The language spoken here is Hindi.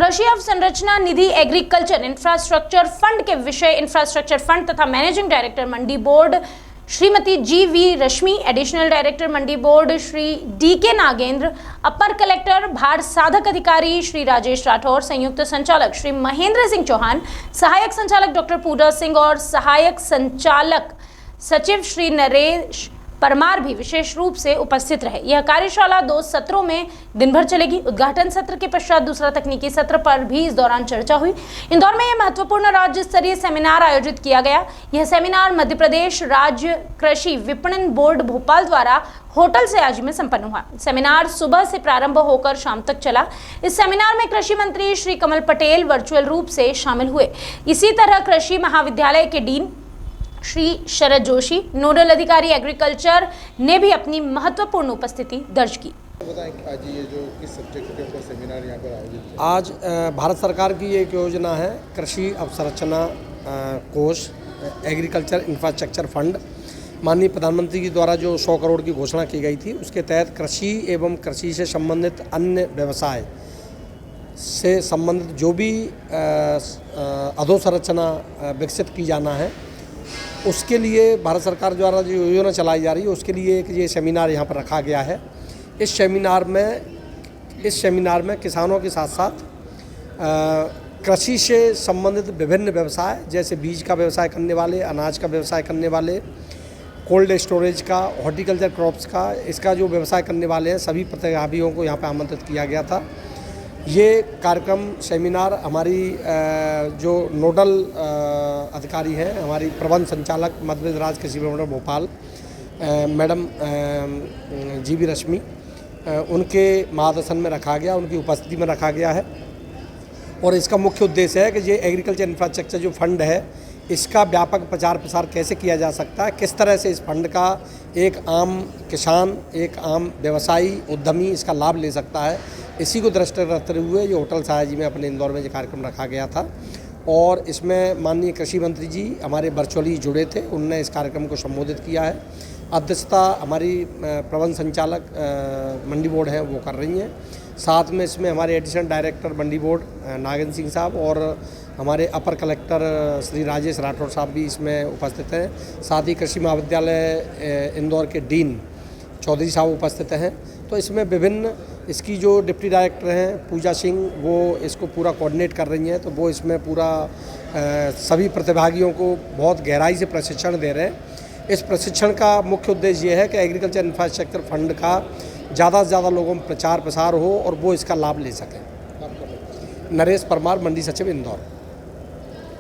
कृषि अवसंरचना निधि एग्रीकल्चर इंफ्रास्ट्रक्चर फंड के विषय इंफ्रास्ट्रक्चर फंड तथा मैनेजिंग डायरेक्टर मंडी बोर्ड श्रीमती जी.वी. रश्मि, एडिशनल डायरेक्टर मंडी बोर्ड श्री डी.के. नागेंद्र, अपर कलेक्टर भार साधक अधिकारी श्री राजेश राठौर, संयुक्त संचालक श्री महेंद्र सिंह चौहान, सहायक संचालक डॉक्टर पूजा सिंह और सहायक संचालक सचिव श्री नरेश परमार भी विशेष रूप से उपस्थित रहे। यह कार्यशाला 2 सत्रों में दिन भर चलेगी। उद्घाटन सत्र के पश्चात दूसरा तकनीकी सत्र पर भी इस दौरान चर्चा हुई। इंदौर में यह महत्वपूर्ण राज्य स्तरीय सेमिनार आयोजित किया गया। यह सेमिनार मध्य प्रदेश राज्य कृषि विपणन बोर्ड भोपाल द्वारा होटल सयाजी में संपन्न हुआ। सेमिनार सुबह से प्रारंभ होकर शाम तक चला। इस सेमिनार में कृषि मंत्री श्री कमल पटेल वर्चुअल रूप से शामिल हुए। इसी तरह कृषि महाविद्यालय के डीन श्री शरद जोशी, नोडल अधिकारी एग्रीकल्चर ने भी अपनी महत्वपूर्ण उपस्थिति दर्ज की। आज ये जो किस सब्जेक्ट के ऊपर सेमिनार यहाँ पर आयोजित आज भारत सरकार की एक योजना है कृषि अवसंरचना कोष एग्रीकल्चर इंफ्रास्ट्रक्चर फंड। माननीय प्रधानमंत्री जी द्वारा जो 100 करोड़ की घोषणा की गई थी, उसके तहत कृषि एवं कृषि से संबंधित अन्य व्यवसाय से संबंधित जो भी अधोसंरचना विकसित की जाना है, उसके लिए भारत सरकार द्वारा जो योजना चलाई जा रही है, उसके लिए एक ये सेमिनार यहाँ पर रखा गया है। इस सेमिनार में किसानों के साथ साथ कृषि से संबंधित विभिन्न व्यवसाय, जैसे बीज का व्यवसाय करने वाले, अनाज का व्यवसाय करने वाले, कोल्ड स्टोरेज का, हॉर्टिकल्चर क्रॉप्स का, इसका जो व्यवसाय करने वाले हैं, सभी प्रतिभागियों को यहाँ पर आमंत्रित किया गया था। ये कार्यक्रम सेमिनार हमारी जो नोडल अधिकारी हैं, हमारी प्रबंध संचालक मध्य प्रदेश राज्य कृषि विपणन भोपाल मैडम जी.वी. रश्मि, उनके मार्गदर्शन में रखा गया, उनकी उपस्थिति में रखा गया है। और इसका मुख्य उद्देश्य है कि ये एग्रीकल्चर इंफ्रास्ट्रक्चर जो फंड है, इसका व्यापक प्रचार प्रसार कैसे किया जा सकता है, किस तरह से इस फंड का एक आम किसान, एक आम व्यवसायी उद्यमी इसका लाभ ले सकता है, इसी को दृष्टि रखते हुए ये होटल सयाजी में अपने इंदौर में ये कार्यक्रम रखा गया था। और इसमें माननीय कृषि मंत्री जी हमारे वर्चुअली जुड़े थे, उन्होंने इस कार्यक्रम को संबोधित किया है। अध्यक्षता हमारी प्रबंध संचालक मंडी बोर्ड है वो कर रही हैं। साथ में इसमें हमारे एडिशनल डायरेक्टर मंडी बोर्ड नागेंद्र सिंह साहब और हमारे अपर कलेक्टर श्री राजेश राठौर साहब भी इसमें उपस्थित हैं। साथ ही कृषि महाविद्यालय इंदौर के डीन चौधरी साहब उपस्थित हैं। तो इसमें विभिन्न इसकी जो डिप्टी डायरेक्टर हैं पूजा सिंह, वो इसको पूरा कोऑर्डिनेट कर रही हैं, तो वो इसमें पूरा सभी प्रतिभागियों को बहुत गहराई से प्रशिक्षण दे रहे हैं। इस प्रशिक्षण का मुख्य उद्देश्य ये है कि एग्रीकल्चर इंफ्रास्ट्रक्चर फंड का ज़्यादा से ज़्यादा लोगों में प्रचार प्रसार हो और वो इसका लाभ ले सकें। नरेश परमार, मंडी सचिव इंदौर।